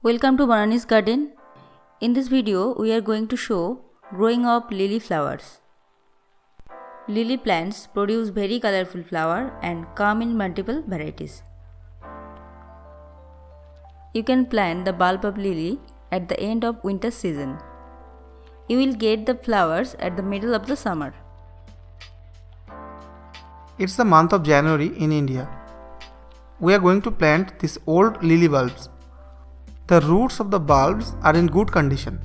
Welcome to Banani's garden. In this video, we are going to show growing of lily flowers. Lily plants produce very colorful flower and come in multiple varieties. You can plant the bulb of lily at the end of winter season. You will get the flowers at the middle of the summer. It's the month of January in India. We are going to plant these old lily bulbs. The roots of the bulbs are in good condition.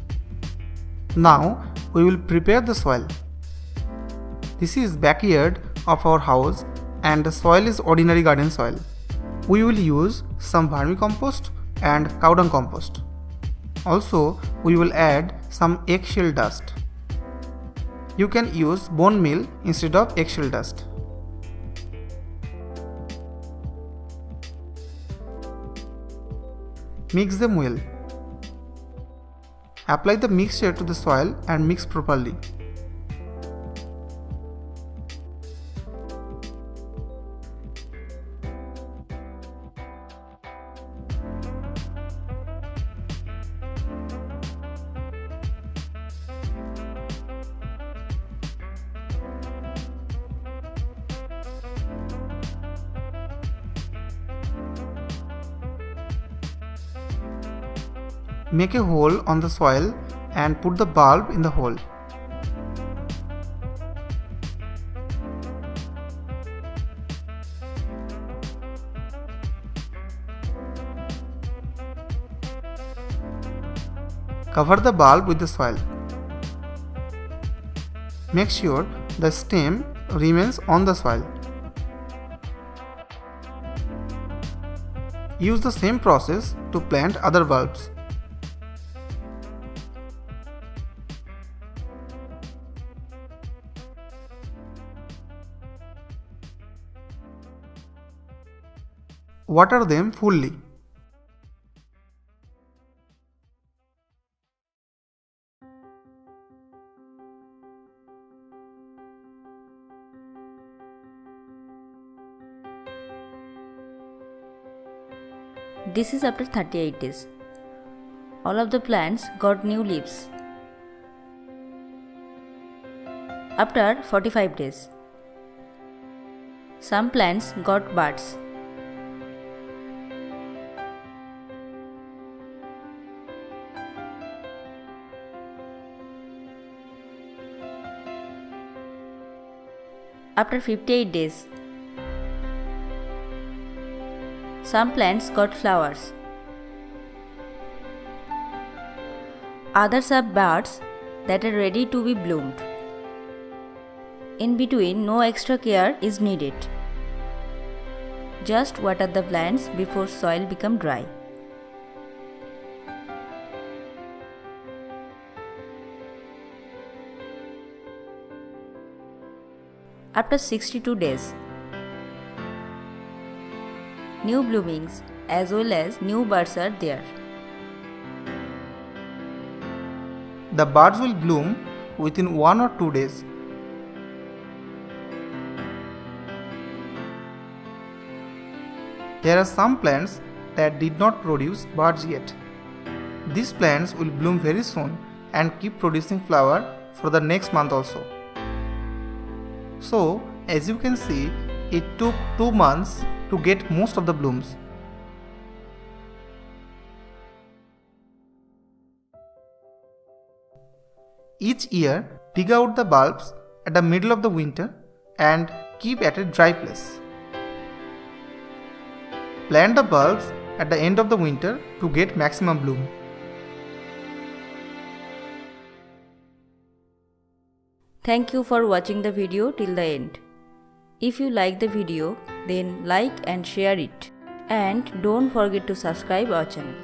Now we will prepare the soil. This is backyard of our house and the soil is ordinary garden soil. We will use some vermicompost and cow dung compost. Also we will add some eggshell dust. You can use bone meal instead of eggshell dust. Mix them well. Apply the mixture to the soil and mix properly. Make a hole on the soil and put the bulb in the hole. Cover the bulb with the soil. Make sure the stem remains on the soil. Use the same process to plant other bulbs. Water them fully. This is after 38 days. All of the plants got new leaves. After 45 days, some plants got buds. After 58 days, some plants got flowers. Others have buds that are ready to be bloomed. In between, no extra care is needed. Just water the plants before soil becomes dry. After 62 days, new bloomings as well as new buds are there. The buds will bloom within 1 or 2 days. There are some plants that did not produce buds yet. These plants will bloom very soon and keep producing flower for the next month also. So, as you can see, it took 2 months to get most of the blooms. Each year, dig out the bulbs at the middle of the winter and keep at a dry place. Plant the bulbs at the end of the winter to get maximum bloom. Thank you for watching the video till the end. If you like the video, then like and share it. And don't forget to subscribe our channel.